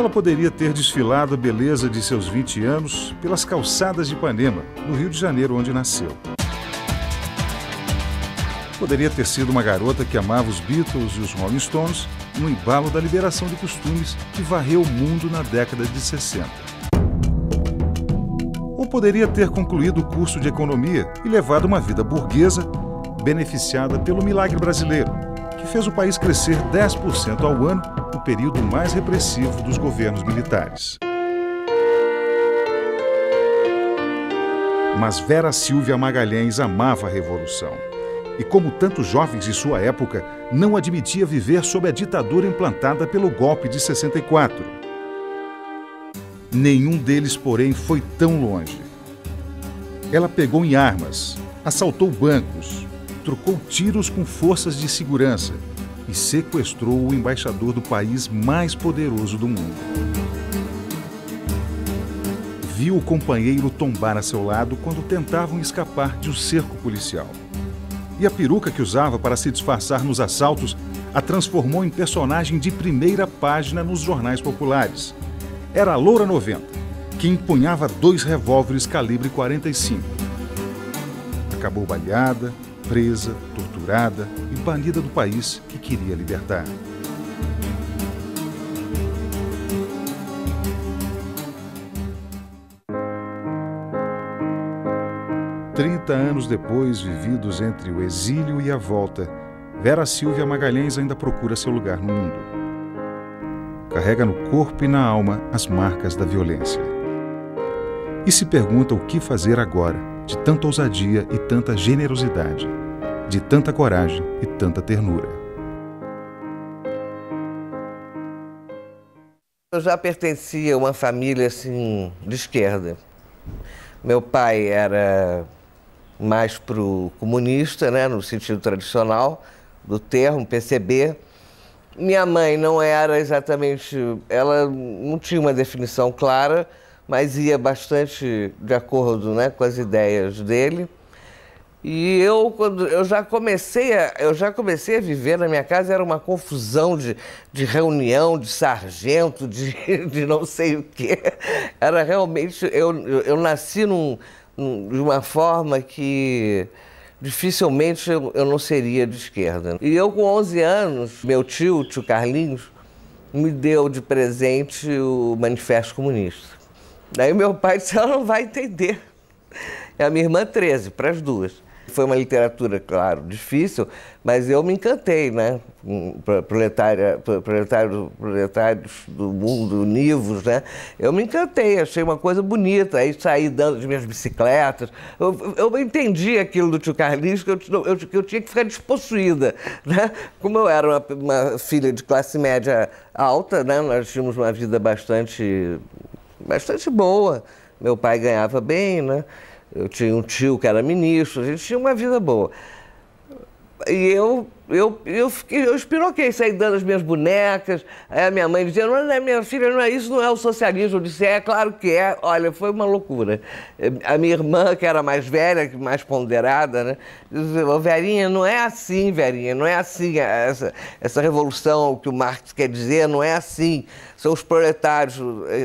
Ela poderia ter desfilado a beleza de seus 20 anos pelas calçadas de Ipanema, no Rio de Janeiro, onde nasceu. Poderia ter sido uma garota que amava os Beatles e os Rolling Stones no embalo da liberação de costumes que varreu o mundo na década de 60. Ou poderia ter concluído o curso de economia e levado uma vida burguesa, beneficiada pelo milagre brasileiro, que fez o país crescer 10% ao ano no período mais repressivo dos governos militares. Mas Vera Silvia Magalhães amava a Revolução. E como tantos jovens de sua época, não admitia viver sob a ditadura implantada pelo golpe de 64. Nenhum deles, porém, foi tão longe. Ela pegou em armas, assaltou bancos, trocou tiros com forças de segurança e sequestrou o embaixador do país mais poderoso do mundo. Viu o companheiro tombar a seu lado quando tentavam escapar de um cerco policial. E a peruca que usava para se disfarçar nos assaltos a transformou em personagem de primeira página nos jornais populares. Era a Loura 90, que empunhava 2 revólveres calibre 45. Acabou baleada, presa, torturada e banida do país que queria libertar. Trinta anos depois, vividos entre o exílio e a volta, Vera Silvia Magalhães ainda procura seu lugar no mundo. Carrega no corpo e na alma as marcas da violência. E se pergunta o que fazer agora, de tanta ousadia e tanta generosidade, de tanta coragem e tanta ternura. Eu já pertencia a uma família assim, de esquerda. Meu pai era mais pro comunista, né, no sentido tradicional do termo, PCB. Minha mãe não era exatamente, ela não tinha uma definição clara, mas ia bastante de acordo, né, com as ideias dele. E quando eu já comecei a viver na minha casa, era uma confusão de reunião, de sargento, de não sei o quê. Era realmente, eu nasci de uma forma que dificilmente eu não seria de esquerda. E eu, com 11 anos, meu tio Carlinhos, me deu de presente o Manifesto Comunista. Daí meu pai disse, ela não vai entender. E a minha irmã, 13, para as duas. Foi uma literatura, claro, difícil, mas eu me encantei, né? Proletários do mundo, univos, né? Eu me encantei, achei uma coisa bonita. Aí saí dando as minhas bicicletas. Eu entendi aquilo do tio Carlinhos, que eu tinha que ficar despossuída, né? Como eu era uma filha de classe média alta, né? Nós tínhamos uma vida bastante boa. Meu pai ganhava bem, né? Eu tinha um tio que era ministro, a gente tinha uma vida boa. E eu espiroquei, saí dando as minhas bonecas. Aí a minha mãe dizia, não é, minha filha, não é isso, não é o socialismo. Eu disse, é claro que é. Olha, foi uma loucura. A minha irmã, que era mais velha, mais ponderada, né, dizia, oh, Verinha, não é assim, Verinha, não é assim. Essa revolução que o Marx quer dizer, não é assim. São os proletários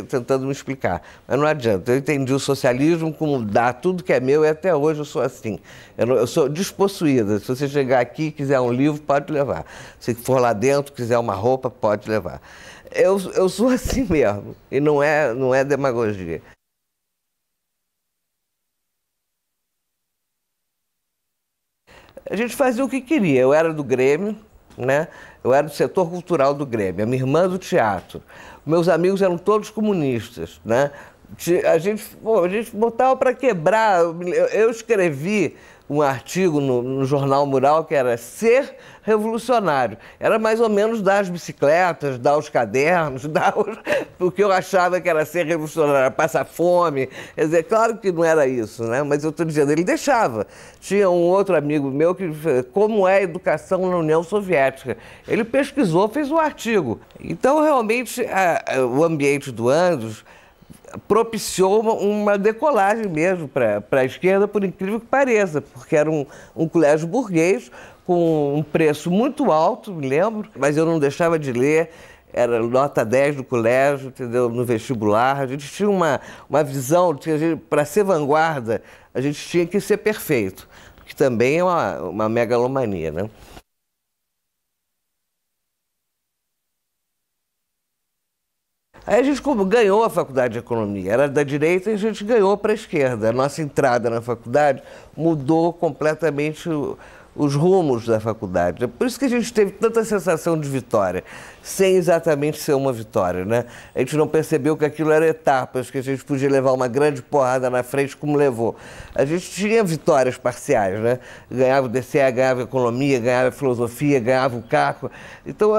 tentando me explicar. Mas não adianta, eu entendi o socialismo como dar tudo que é meu e até hoje eu sou assim. Eu sou despossuída. Se você chegar aqui e quiser um livro, pode levar. Se for lá dentro, quiser uma roupa, pode levar. Eu sou assim mesmo, e não é demagogia. A gente fazia o que queria. Eu era do Grêmio, né? Eu era do setor cultural do Grêmio, a minha irmã do teatro. Meus amigos eram todos comunistas, né? A gente botava para quebrar. Eu escrevi um artigo no Jornal Mural que era Ser Revolucionário. Era mais ou menos dar as bicicletas, dar os cadernos, porque eu achava que era ser revolucionário, passar fome. Quer dizer, claro que não era isso, né? Mas eu estou dizendo, ele deixava. Tinha um outro amigo meu que como é a educação na União Soviética. Ele pesquisou, fez um artigo. Então, realmente, o ambiente do Andros propiciou uma decolagem mesmo para a esquerda, por incrível que pareça, porque era um colégio burguês com um preço muito alto, me lembro, mas eu não deixava de ler. era nota 10 do colégio, entendeu? No vestibular. A gente tinha uma visão de que para ser vanguarda, a gente tinha que ser perfeito, que também é uma megalomania, né? Aí a gente ganhou a faculdade de economia, era da direita e a gente ganhou para a esquerda. A nossa entrada na faculdade mudou completamente os rumos da faculdade. É por isso que a gente teve tanta sensação de vitória, sem exatamente ser uma vitória, né? A gente não percebeu que aquilo era etapas, que a gente podia levar uma grande porrada na frente como levou. A gente tinha vitórias parciais, né? Ganhava o DCE, ganhava a economia, ganhava a filosofia, ganhava o CACO. Então,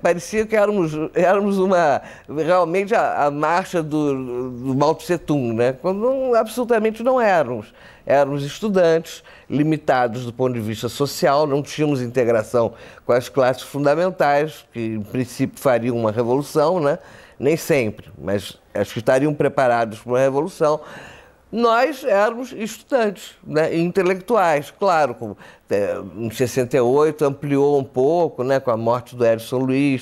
parecia que éramos realmente a marcha do Mao Tse Tung, né? Quando absolutamente não éramos. Éramos estudantes, limitados do ponto de vista social, não tínhamos integração com as classes fundamentais, que em princípio fariam uma revolução, né? Nem sempre, mas acho que estariam preparados para uma revolução. Nós éramos estudantes, né? Intelectuais, claro, em 68 ampliou um pouco, né? Com a morte do Edson Luiz.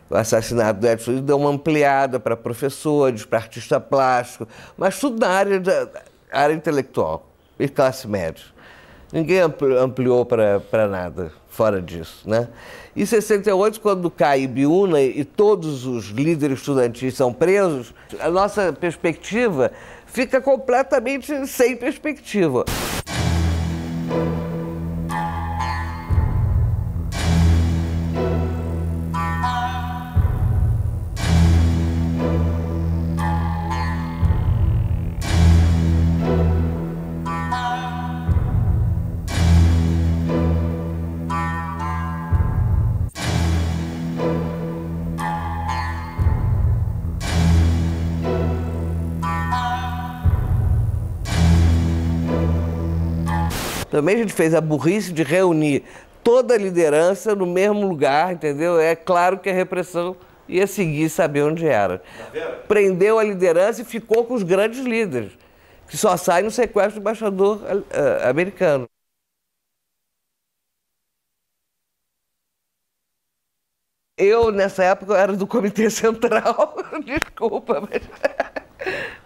O assassinato do Edson Luiz deu uma ampliada para professores, para artista plástico, mas tudo na área intelectual e classe média. Ninguém ampliou para nada fora disso, né? Em 68, quando cai Ibiúna e todos os líderes estudantis são presos, a nossa perspectiva fica completamente sem perspectiva. Também a gente fez a burrice de reunir toda a liderança no mesmo lugar, entendeu? É claro que a repressão ia seguir, saber onde era. Prendeu a liderança e ficou com os grandes líderes, que só saem no sequestro do embaixador americano. Eu, nessa época, eu era do Comitê Central, desculpa, mas...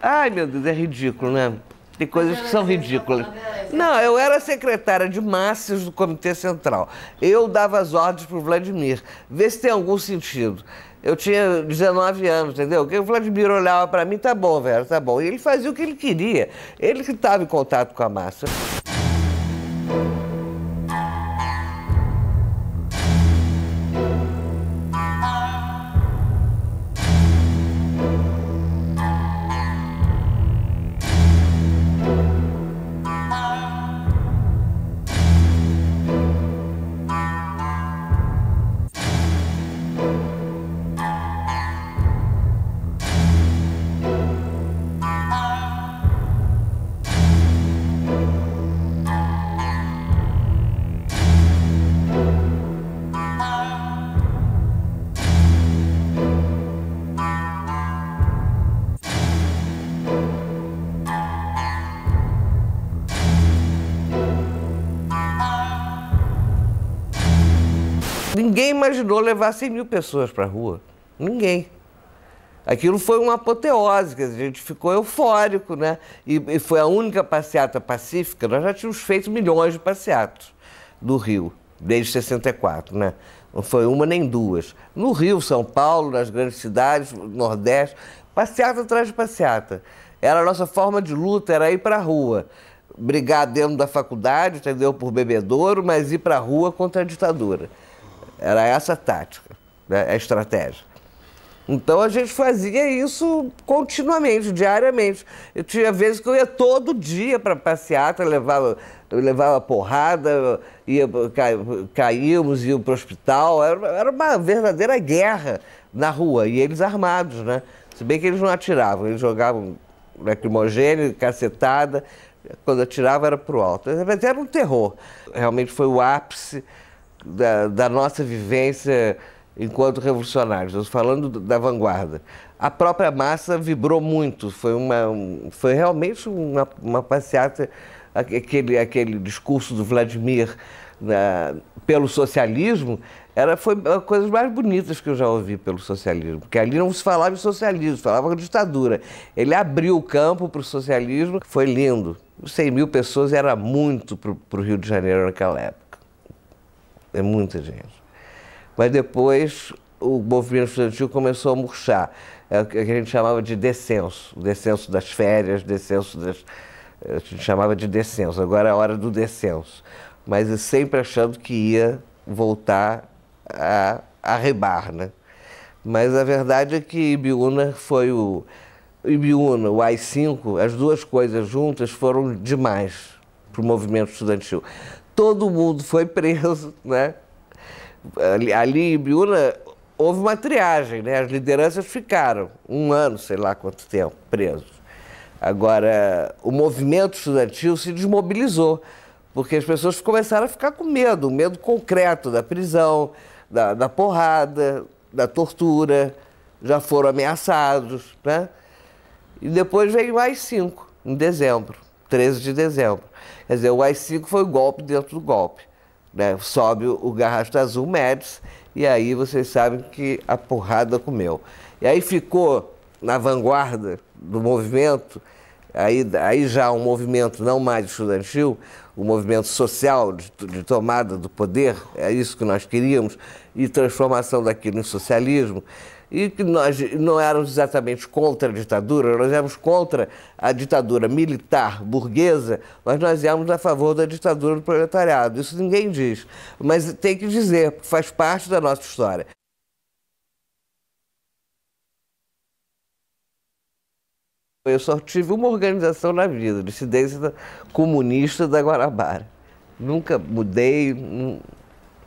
Ai, meu Deus, é ridículo, né? Tem coisas que são ridículas. Não, eu era secretária de massas do Comitê Central. Eu dava as ordens para o Vladimir. Vê se tem algum sentido. Eu tinha 19 anos, entendeu? O Vladimir olhava para mim, tá bom, velho, tá bom. E ele fazia o que ele queria. Ele que estava em contato com a massa. Ninguém imaginou levar 100 mil pessoas para a rua. Ninguém. Aquilo foi uma apoteose, que a gente ficou eufórico, né? E foi a única passeata pacífica. Nós já tínhamos feito milhões de passeatas do Rio, desde 64, né? Não foi uma nem duas. No Rio, São Paulo, nas grandes cidades, Nordeste, passeata atrás de passeata. Era a nossa forma de luta, era ir para a rua. Brigar dentro da faculdade, entendeu? Por bebedouro, mas ir para a rua contra a ditadura. Era essa a tática, né? A estratégia. Então a gente fazia isso continuamente, diariamente. Eu tinha vezes que eu ia todo dia para passeata, levava levava porrada, caímos, íamos para o hospital. Era uma verdadeira guerra na rua, e eles armados, né? Se bem que eles não atiravam, eles jogavam lacrimogênio, cacetada. Quando atirava era para o alto. Mas era um terror. Realmente foi o ápice da nossa vivência enquanto revolucionários. Eu estou falando da vanguarda. A própria massa vibrou muito. Foi realmente uma passeata. Aquele discurso do Vladimir pelo socialismo foi uma das coisas mais bonitas que eu já ouvi pelo socialismo, porque ali não se falava em socialismo, se falava em ditadura. Ele abriu o campo para o socialismo, foi lindo. 100 mil pessoas era muito para o Rio de Janeiro naquela época. É muita gente. Mas depois o movimento estudantil começou a murchar. É o que a gente chamava de descenso. O descenso das férias, a gente chamava de descenso. Agora é a hora do descenso. Mas sempre achando que ia voltar a arrebar, né? Mas a verdade é que Ibiúna foi o AI-5, as duas coisas juntas foram demais para o movimento estudantil. Todo mundo foi preso, né? Ali em Ibiúna houve uma triagem, né? As lideranças ficaram 1 ano, sei lá quanto tempo, presos. Agora, o movimento estudantil se desmobilizou, porque as pessoas começaram a ficar com medo, o medo concreto da prisão, da porrada, da tortura, já foram ameaçados, né? E depois veio o AI-5, em dezembro, 13 de dezembro. Quer dizer, o AI-5 foi o golpe dentro do golpe, né? Sobe o Garrasto Azul Médici, e aí vocês sabem que a porrada comeu. E aí ficou na vanguarda do movimento, aí já um movimento não mais estudantil, um movimento social de tomada do poder, é isso que nós queríamos, e transformação daquilo em socialismo, e que nós não éramos exatamente contra a ditadura, nós éramos contra a ditadura militar burguesa, mas nós éramos a favor da ditadura do proletariado. Isso ninguém diz, mas tem que dizer, porque faz parte da nossa história. Eu só tive uma organização na vida, Dissidência Comunista da Guanabara. Nunca mudei,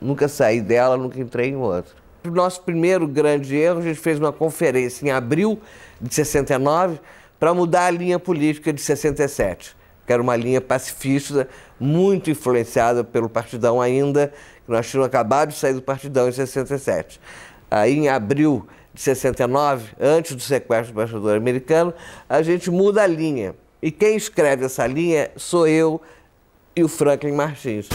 nunca saí dela, nunca entrei em outra. O nosso primeiro grande erro, a gente fez uma conferência em abril de 69 para mudar a linha política de 67, que era uma linha pacifista, muito influenciada pelo Partidão ainda, que nós tínhamos acabado de sair do Partidão em 67. Aí, em abril de 69, antes do sequestro do embaixador americano, a gente muda a linha. E quem escreve essa linha sou eu e o Franklin Martins.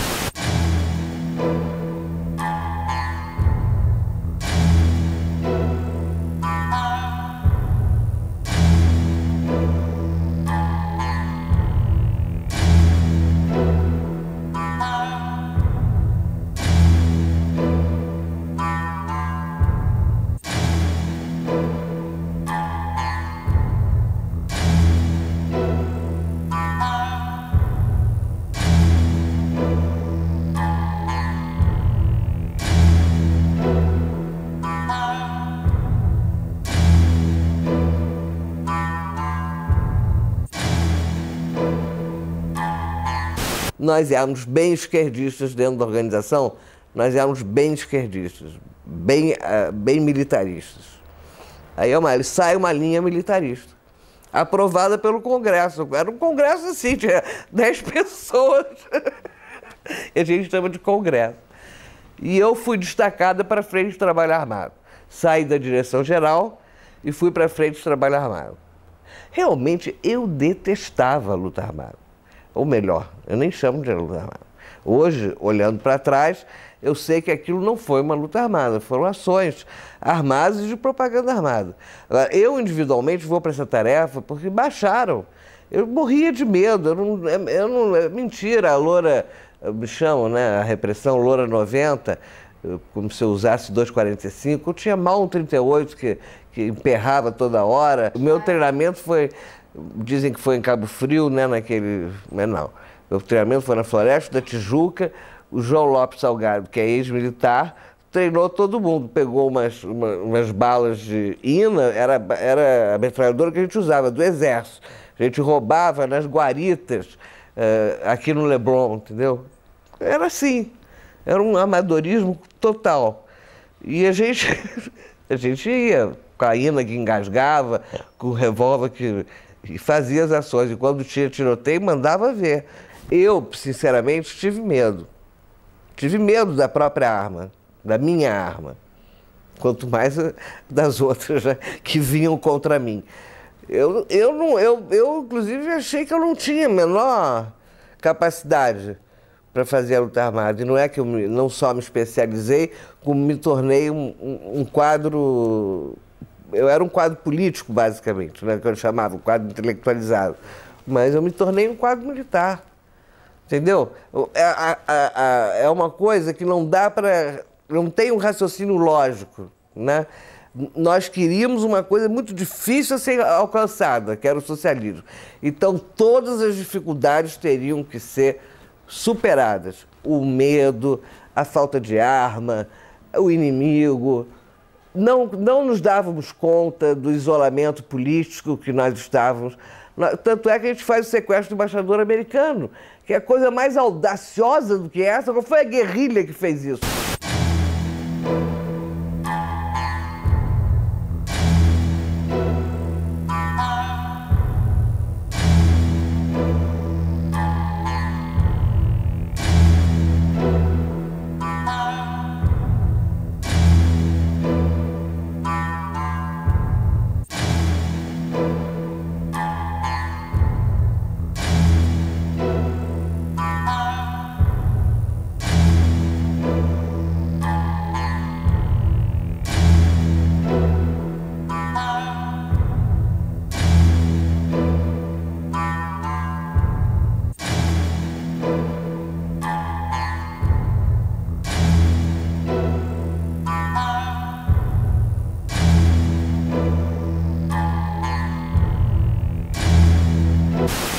Nós éramos bem esquerdistas dentro da organização, nós éramos bem esquerdistas, bem militaristas. Aí sai uma linha militarista, aprovada pelo Congresso. Era um Congresso assim, tinha 10 pessoas, e a gente chama de Congresso. E eu fui destacada para a Frente de Trabalho Armado. Saí da direção-geral e fui para a Frente de Trabalho Armado. Realmente, eu detestava a luta armada. Ou melhor, eu nem chamo de luta armada. Hoje, olhando para trás, eu sei que aquilo não foi uma luta armada, foram ações armadas e de propaganda armada. Agora, eu individualmente vou para essa tarefa porque baixaram. Eu morria de medo, mentira, a Loura, me chamam, né, a repressão Loura 90, como se eu usasse 2,45, eu tinha mal um 38 que emperrava toda hora. O meu treinamento foi... Dizem que foi em Cabo Frio, né, mas não. Meu treinamento foi na Floresta da Tijuca. O João Lopes Salgado, que é ex-militar, treinou todo mundo. Pegou umas balas de INA, era a metralhadora que a gente usava, do Exército. A gente roubava nas guaritas aqui no Leblon, entendeu? Era assim, era um amadorismo total. E a gente ia com a Ina que engasgava, com o revólver e fazia as ações. E quando tinha tiroteio, mandava ver. Eu, sinceramente, tive medo. Tive medo da própria arma, da minha arma. Quanto mais das outras, né, que vinham contra mim. Eu, inclusive, achei que eu não tinha a menor capacidade para fazer a luta armada. E não é que eu não só me especializei, como me tornei um quadro... Eu era um quadro político, basicamente, né, que eu chamava, um quadro intelectualizado. Mas eu me tornei um quadro militar. Entendeu? É uma coisa que não dá para... Não tem um raciocínio lógico, né? Nós queríamos uma coisa muito difícil a ser alcançada, que era o socialismo. Então, todas as dificuldades teriam que ser superadas. O medo, a falta de arma, o inimigo. Não nos dávamos conta do isolamento político que nós estávamos. Tanto é que a gente faz o sequestro do embaixador americano, que é a coisa mais audaciosa do que essa. Qual foi a guerrilha que fez isso?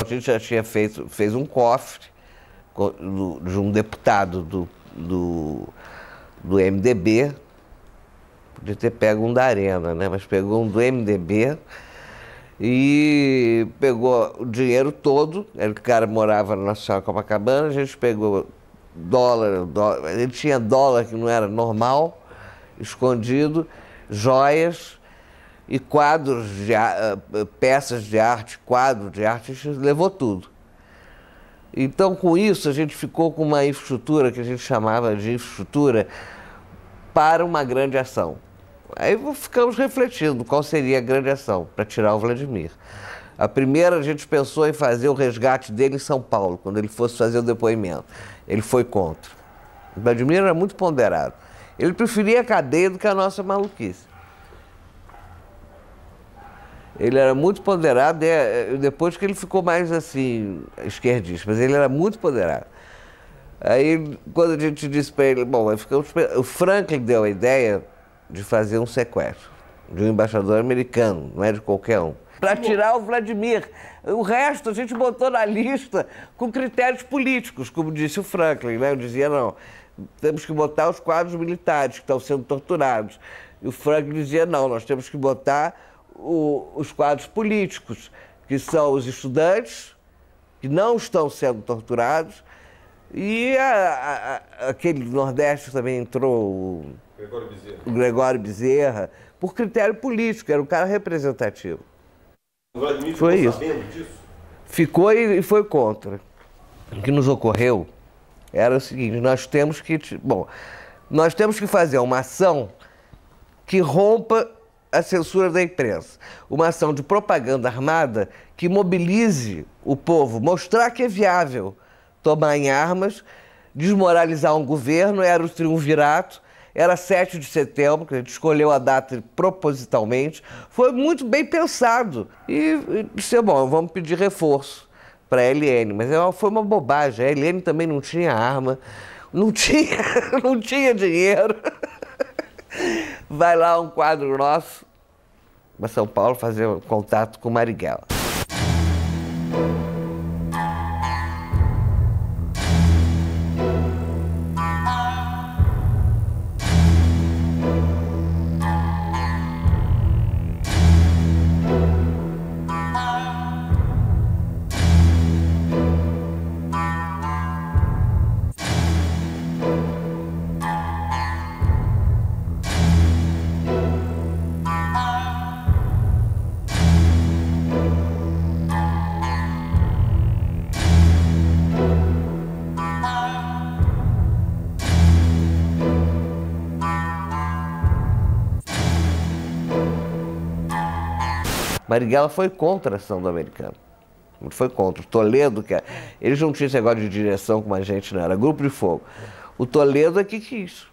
A gente já tinha fez um cofre de um deputado do MDB, podia ter pego um da Arena, né? Mas pegou um do MDB e pegou o dinheiro todo. O cara morava na Nossa Senhora Copacabana, a gente pegou dólar, ele tinha dólar que não era normal, escondido, joias e quadros, peças de arte, quadros de arte, a gente levou tudo. Então, com isso, a gente ficou com uma infraestrutura que a gente chamava de infraestrutura para uma grande ação. Aí ficamos refletindo qual seria a grande ação para tirar o Vladimir. A primeira, a gente pensou em fazer o resgate dele em São Paulo, quando ele fosse fazer o depoimento. Ele foi contra. O Vladimir era muito ponderado. Ele preferia a cadeia do que a nossa maluquice. Ele era muito ponderado, depois que ele ficou mais assim, esquerdista, mas ele era muito ponderado. Aí, quando a gente disse para ele, bom, o Franklin deu a ideia de fazer um sequestro de um embaixador americano, não é de qualquer um, para tirar o Vladimir. O resto a gente botou na lista com critérios políticos, como disse o Franklin, né? Eu dizia, não, temos que botar os quadros militares que estão sendo torturados. E o Franklin dizia, não, nós temos que botar os quadros políticos, que são os estudantes, que não estão sendo torturados, e aquele do Nordeste também entrou, o Gregório Bezerra, por critério político, era um cara representativo. O Vladimir foi ficou isso. Sabendo disso? Ficou e foi contra. O que nos ocorreu era o seguinte, nós temos que fazer uma ação que rompa a censura da imprensa. Uma ação de propaganda armada que mobilize o povo, mostrar que é viável tomar em armas, desmoralizar um governo. Era o triunvirato, era 7 de setembro, que a gente escolheu a data propositalmente. Foi muito bem pensado. E disse, bom, vamos pedir reforço para a LN. Mas foi uma bobagem, a LN também não tinha arma, não tinha dinheiro. Vai lá um quadro nosso para São Paulo fazer um contato com Marighella. Marighella foi contra a ação do americano. Foi contra. O Toledo, eles não tinham esse negócio de direção como a gente, não. Era grupo de fogo. O Toledo é que quis.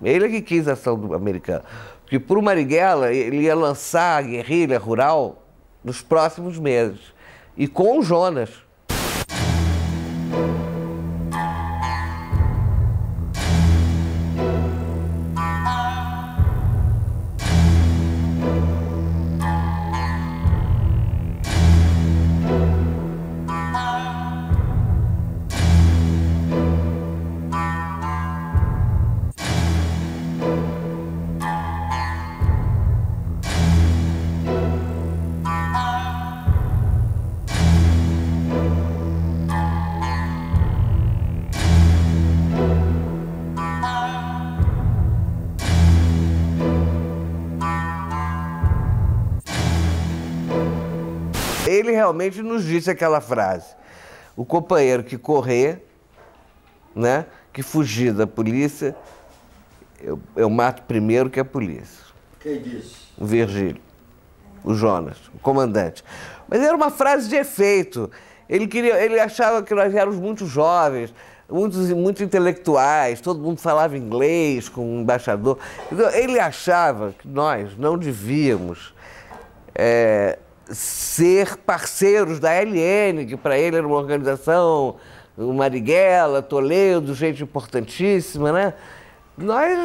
Ele é que quis a ação do americano. Porque para o Marighella, ele ia lançar a guerrilha rural nos próximos meses. E com o Jonas. Ele realmente nos disse aquela frase: o companheiro que correr, né, que fugir da polícia, eu mato primeiro que a polícia. Quem disse? O Virgílio, o Jonas, o comandante. Mas era uma frase de efeito. Ele achava que nós éramos muito jovens, muito intelectuais, todo mundo falava inglês com o embaixador. Então, ele achava que nós não devíamos ser parceiros da ALN, que para ele era uma organização, o Marighella, Toledo, gente importantíssima, né? Nós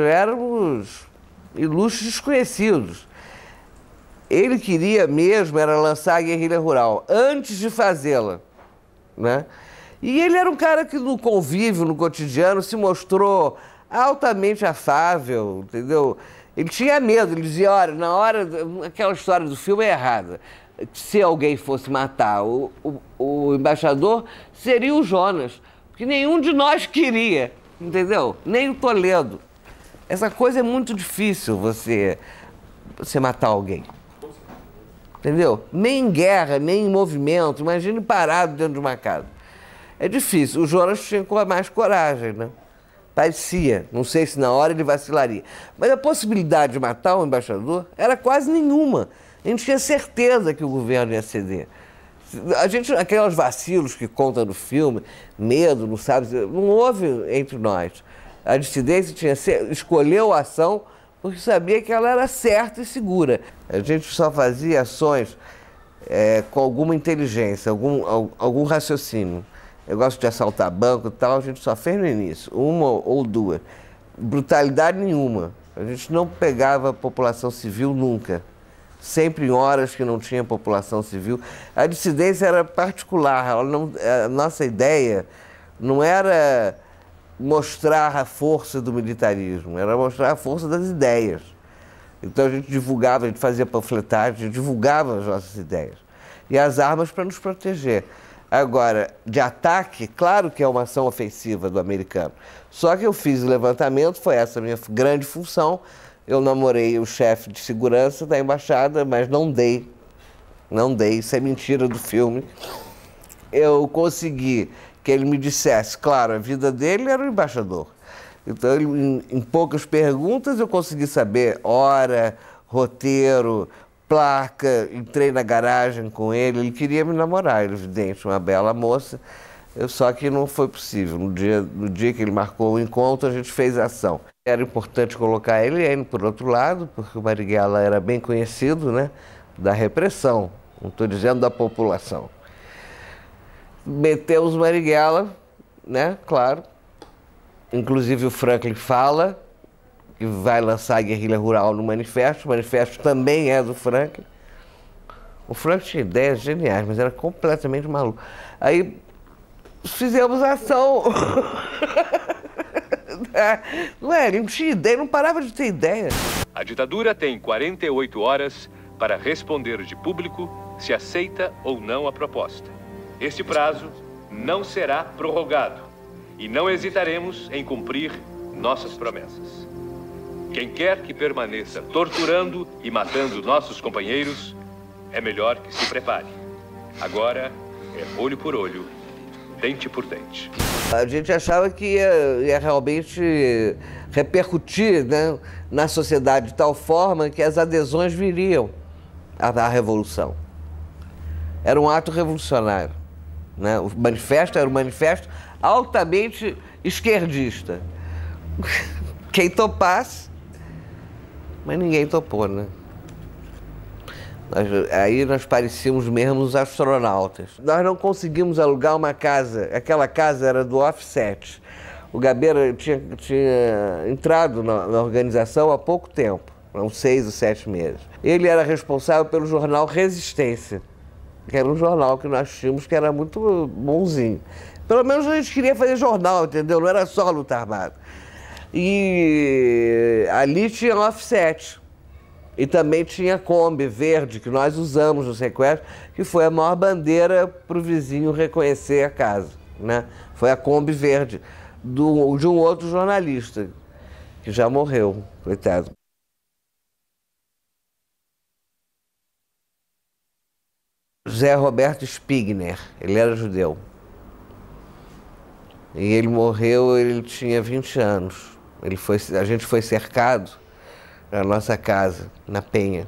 éramos ilustres desconhecidos. Ele queria mesmo era lançar a guerrilha rural, antes de fazê-la, né? E ele era um cara que no convívio, no cotidiano, se mostrou altamente afável, entendeu? Ele tinha medo, ele dizia, olha, na hora, aquela história do filme é errada. Se alguém fosse matar o embaixador, seria o Jonas, porque nenhum de nós queria, entendeu? Nem o Toledo. Essa coisa é muito difícil, você matar alguém. Entendeu? Nem em guerra, nem em movimento, imagine parado dentro de uma casa. É difícil. O Jonas tinha mais coragem, né? Parecia, não sei se na hora ele vacilaria. Mas a possibilidade de matar o embaixador era quase nenhuma. A gente tinha certeza que o governo ia ceder. Aqueles vacilos que conta no filme, medo, não sabe, não houve entre nós. A dissidência escolheu a ação porque sabia que ela era certa e segura. A gente só fazia ações com alguma inteligência, algum raciocínio. Negócio de assaltar banco e tal, a gente só fez no início, uma ou duas. Brutalidade nenhuma. A gente não pegava a população civil nunca. Sempre em horas que não tinha população civil. A dissidência era particular. A nossa ideia não era mostrar a força do militarismo, era mostrar a força das ideias. Então a gente divulgava, a gente fazia panfletagem, a gente divulgava as nossas ideias. E as armas para nos proteger. Agora, de ataque, claro que é uma ação ofensiva do americano. Só que eu fiz o levantamento, foi essa a minha grande função. Eu namorei o chefe de segurança da embaixada, mas não dei, isso é mentira do filme. Eu consegui que ele me dissesse, claro, a vida dele era o embaixador. Então, em poucas perguntas, eu consegui saber hora, roteiro, placa, entrei na garagem com ele queria me namorar, evidente, uma bela moça, só que não foi possível. No dia que ele marcou o encontro, a gente fez a ação. Era importante colocar a ALN por outro lado, porque o Marighella era bem conhecido, né, da repressão, não estou dizendo da população. Metemos o Marighella, né, claro, inclusive o Franklin fala que vai lançar a guerrilha rural no manifesto. O manifesto também é do Franklin. O Franklin tinha ideias geniais, mas era completamente maluco. Aí fizemos a ação. Não é, ele não tinha ideia, não parava de ter ideia. A ditadura tem 48 horas para responder de público se aceita ou não a proposta. Este prazo não será prorrogado e não hesitaremos em cumprir nossas promessas. Quem quer que permaneça torturando e matando nossos companheiros, é melhor que se prepare. Agora é olho por olho, dente por dente. A gente achava que ia realmente repercutir, né, na sociedade de tal forma que as adesões viriam à Revolução. Era um ato revolucionário, né? O manifesto era um manifesto altamente esquerdista. Quem topasse, mas ninguém topou, né? Aí nós parecíamos mesmo os astronautas. Nós não conseguimos alugar uma casa, aquela casa era do Offset. O Gabeira tinha entrado na organização há pouco tempo, há uns 6 ou 7 meses. Ele era responsável pelo jornal Resistência, que era um jornal que nós tínhamos que era muito bonzinho. Pelo menos a gente queria fazer jornal, entendeu? Não era só luta armada. E ali tinha Offset. E também tinha a Kombi verde, que nós usamos no sequestro, que foi a maior bandeira para o vizinho reconhecer a casa, né? Foi a Kombi verde de um outro jornalista, que já morreu, coitado. José Roberto Spigner, ele era judeu. E ele morreu, ele tinha 20 anos. A gente foi cercado na nossa casa, na Penha.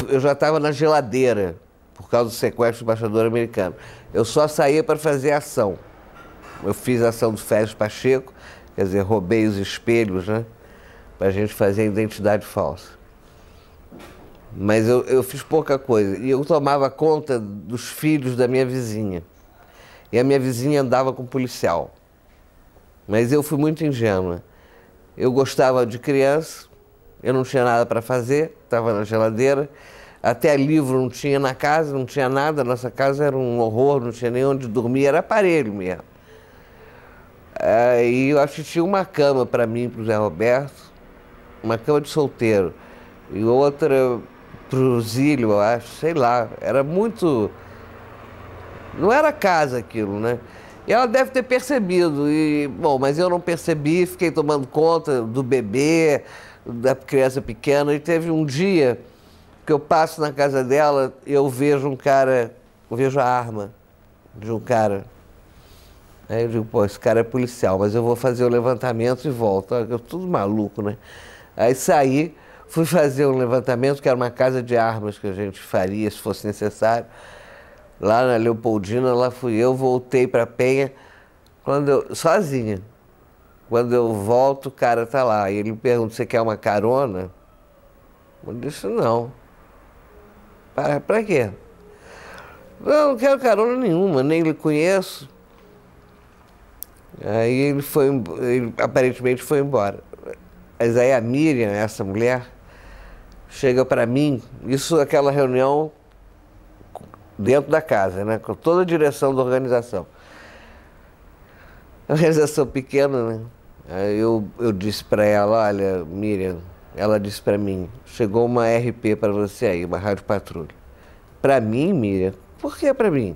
Eu já estava na geladeira, por causa do sequestro do embaixador americano. Eu só saía para fazer ação. Eu fiz a ação do Félix Pacheco, quer dizer, roubei os espelhos, né? Para a gente fazer a identidade falsa. Mas eu fiz pouca coisa. E eu tomava conta dos filhos da minha vizinha. E a minha vizinha andava com policial. Mas eu fui muito ingênua. Eu gostava de criança, eu não tinha nada para fazer, estava na geladeira. Até livro não tinha na casa, não tinha nada. Nossa casa era um horror, não tinha nem onde dormir, era aparelho mesmo. Aí eu acho que tinha uma cama para mim, para o Zé Roberto, uma cama de solteiro, e outra para o Zílio, eu acho, sei lá. Era muito... Não era casa aquilo, né? E ela deve ter percebido, bom, mas eu não percebi, fiquei tomando conta do bebê, da criança pequena, e teve um dia que eu passo na casa dela e eu vejo um cara, eu vejo a arma de um cara. Aí eu digo, pô, esse cara é policial, mas eu vou fazer o levantamento e volto. Eu tudo maluco, né? Aí saí, fui fazer um levantamento, que era uma casa de armas que a gente faria se fosse necessário. Lá na Leopoldina, lá fui eu, voltei para Penha, sozinha. Quando eu volto, o cara tá lá. E ele me pergunta, você quer uma carona? Eu disse, não. Para quê? Não quero carona nenhuma, nem lhe conheço. Aí ele aparentemente foi embora. Mas aí a Miriam, essa mulher, chega para mim, isso aquela reunião dentro da casa, né, com toda a direção da organização. A organização pequena, né? Aí eu disse para ela, olha, Miriam, ela disse para mim, chegou uma RP para você aí, uma rádio patrulha. Para mim, Miriam? Por que para mim?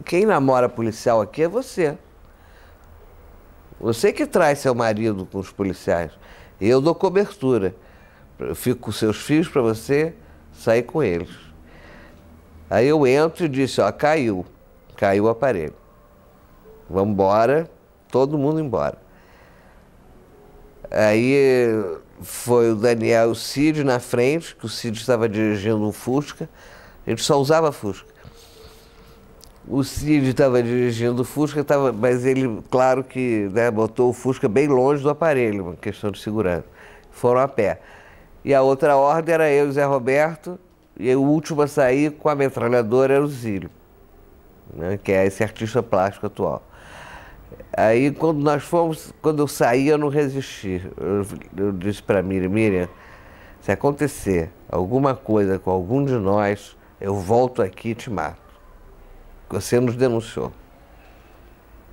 Quem namora policial aqui é você. Você que traz seu marido com os policiais. Eu dou cobertura. Eu fico com seus filhos para você sair com eles. Aí eu entro e disse, ó, caiu o aparelho. Vamos embora, todo mundo embora. Aí foi o Daniel e o Cid na frente, que o Cid estava dirigindo um Fusca, a gente só usava Fusca. O Cid estava dirigindo o Fusca, mas ele, claro que, né, botou o Fusca bem longe do aparelho, uma questão de segurança. Foram a pé. E a outra ordem era eu e o Zé Roberto, e o último a sair com a metralhadora era o Zílio, né, que é esse artista plástico atual. Aí quando eu saí, eu não resisti. Eu disse para Miriam, se acontecer alguma coisa com algum de nós, eu volto aqui e te mato. Você nos denunciou.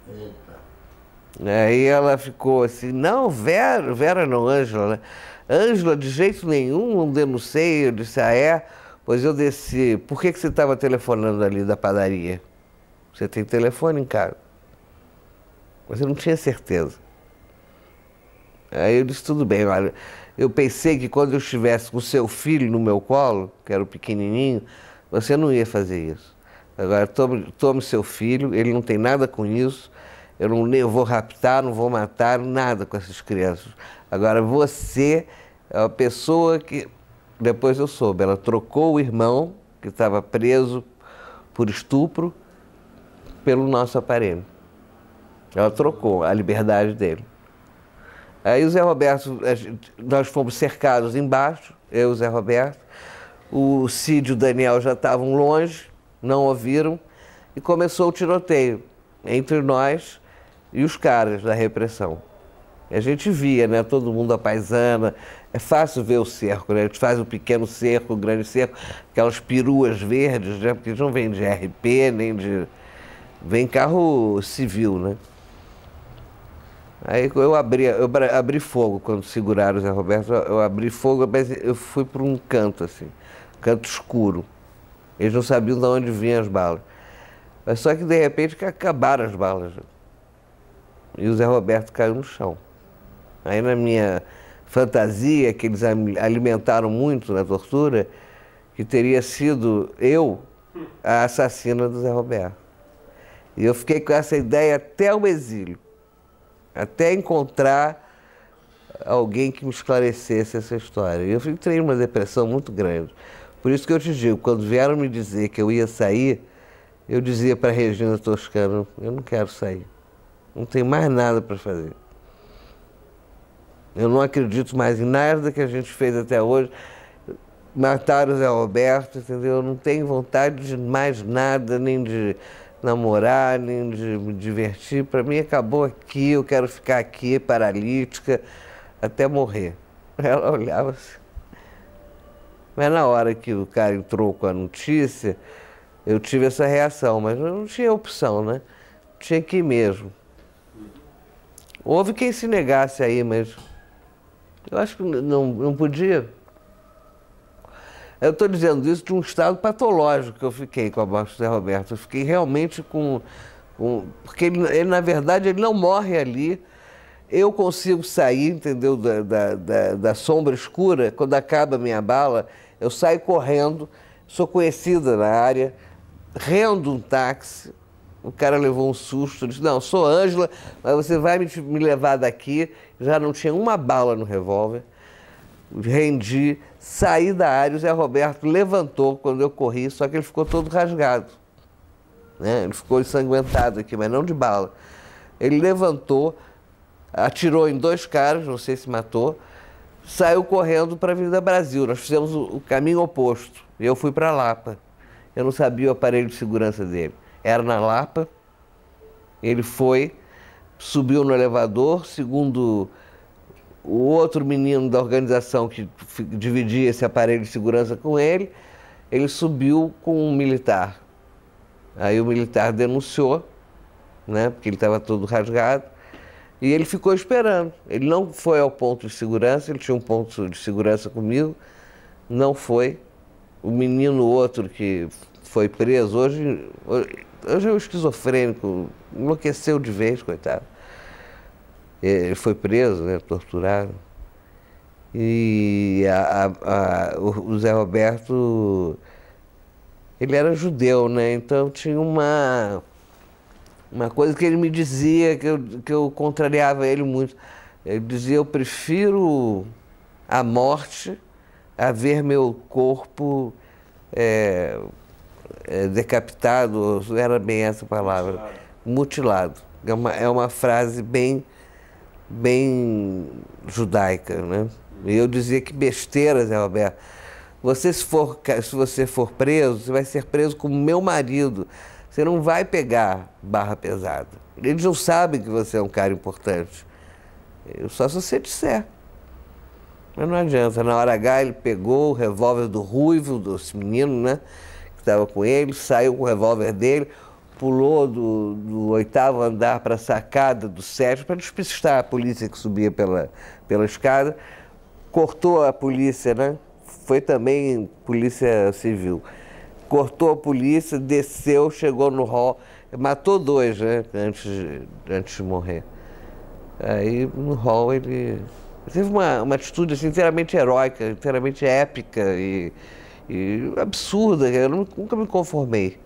Eita. Aí ela ficou assim, não, Vera não, Ângela, né? Ângela, de jeito nenhum, não denunciei. Eu disse, pois eu desci. Por que você estava telefonando ali da padaria? Você tem telefone em casa? Mas eu não tinha certeza. Aí eu disse, tudo bem, olha, eu pensei que quando eu estivesse com o seu filho no meu colo, que era o pequenininho, você não ia fazer isso. Agora, tome seu filho, ele não tem nada com isso, eu vou raptar, não vou matar, nada com essas crianças. Agora, você é a pessoa que... Depois eu soube, ela trocou o irmão, que estava preso por estupro, pelo nosso aparelho. Ela trocou a liberdade dele. Aí o Zé Roberto, nós fomos cercados embaixo, eu e o Zé Roberto. O Cid e o Daniel já estavam longe, não ouviram, e começou o tiroteio entre nós e os caras da repressão. A gente via, né, todo mundo à paisana, é fácil ver o cerco, né? A gente faz um pequeno cerco, um grande cerco, aquelas peruas verdes, né, porque não vem de RP, nem de... Vem carro civil, né? Aí eu abri fogo quando seguraram o Zé Roberto, eu abri fogo, mas eu fui para um canto, assim, canto escuro. Eles não sabiam de onde vinham as balas. Mas só que de repente acabaram as balas. E o Zé Roberto caiu no chão. Aí na minha fantasia, que eles alimentaram muito na tortura, que teria sido eu a assassina do Zé Roberto. E eu fiquei com essa ideia até o exílio. Até encontrar alguém que me esclarecesse essa história. Eu entrei numa depressão muito grande. Por isso que eu te digo, quando vieram me dizer que eu ia sair, eu dizia para a Regina Toscano, eu não quero sair. Não tenho mais nada para fazer. Eu não acredito mais em nada que a gente fez até hoje. Mataram o Zé Roberto, entendeu? Eu não tenho vontade de mais nada, nem de namorar, nem de me divertir. Para mim acabou aqui, eu quero ficar aqui paralítica até morrer. Ela olhava assim. Mas na hora que o cara entrou com a notícia, eu tive essa reação, mas eu não tinha opção, né? Tinha que ir mesmo. Houve quem se negasse aí, mas eu acho que não podia. Eu estou dizendo isso de um estado patológico que eu fiquei com a morte do Zé Roberto. Eu fiquei realmente porque ele, na verdade, ele não morre ali. Eu consigo sair, entendeu, da sombra escura. Quando acaba a minha bala, eu saio correndo, sou conhecida na área, rendo um táxi. O cara levou um susto, disse, não, sou Ângela, mas você vai me levar daqui. Já não tinha uma bala no revólver. Rendi, saí da área, o Zé Roberto levantou quando eu corri, só que ele ficou todo rasgado, né? Ele ficou ensanguentado aqui, mas não de bala. Ele levantou, atirou em 2 caras, não sei se matou, saiu correndo para a Avenida Brasil. Nós fizemos o caminho oposto. Eu fui para Lapa. Eu não sabia o aparelho de segurança dele. Era na Lapa, ele foi, subiu no elevador, segundo o outro menino da organização que dividia esse aparelho de segurança com ele, ele subiu com um militar. Aí o militar denunciou, né, porque ele estava todo rasgado, e ele ficou esperando. Ele não foi ao ponto de segurança, ele tinha um ponto de segurança comigo, não foi. O menino outro que foi preso, hoje é um esquizofrênico, enlouqueceu de vez, coitado. Ele foi preso, né, torturado. E o Zé Roberto ele era judeu, né? Então tinha uma coisa que ele me dizia, que eu contrariava ele muito. Ele dizia: eu prefiro a morte a ver meu corpo decapitado, não era bem essa palavra, mutilado. É uma frase bem judaica, né? E eu dizia: que besteira, Zé Roberto. Se você for preso, você vai ser preso como meu marido. Você não vai pegar barra pesada. Eles não sabem que você é um cara importante. Só se você disser. Mas não adianta. Na hora H, ele pegou o revólver do Ruivo, desse menino, né, que estava com ele, saiu com o revólver dele, pulou do 8º andar para a sacada do 7º para despistar a polícia que subia pela escada. Cortou a polícia, né? Foi também polícia civil. Cortou a polícia, desceu, chegou no hall, matou 2, né, antes de morrer. Aí no hall ele teve uma atitude assim, inteiramente heróica, inteiramente épica e absurda. Eu nunca me conformei.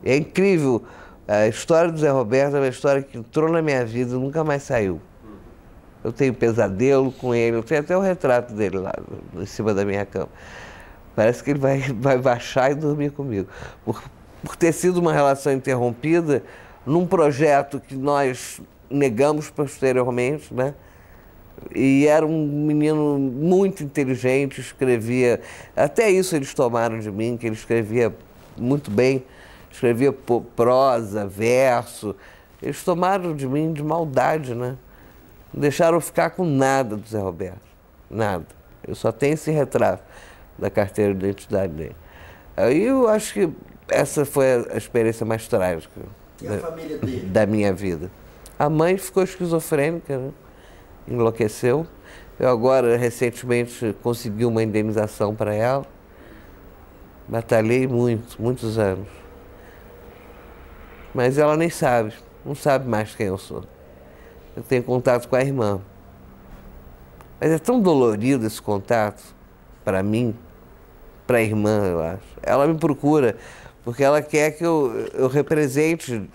É incrível. A história do Zé Roberto é uma história que entrou na minha vida e nunca mais saiu. Eu tenho pesadelo com ele, eu tenho até o retrato dele lá em cima da minha cama. Parece que ele vai baixar e dormir comigo. Por ter sido uma relação interrompida num projeto que nós negamos posteriormente, né? E era um menino muito inteligente, escrevia... Até isso eles tomaram de mim, que ele escrevia muito bem. Escrevia prosa, verso. Eles tomaram de mim de maldade, né? Não deixaram eu ficar com nada do Zé Roberto. Nada. Eu só tenho esse retrato da carteira de identidade dele. Aí eu acho que essa foi a experiência mais trágica da minha vida. A mãe ficou esquizofrênica, né? Enlouqueceu. Eu agora, recentemente, consegui uma indenização para ela. Batalhei muitos anos. Mas ela nem sabe, não sabe mais quem eu sou. Eu tenho contato com a irmã. Mas é tão dolorido esse contato, para mim, para a irmã, eu acho. Ela me procura porque ela quer que eu represente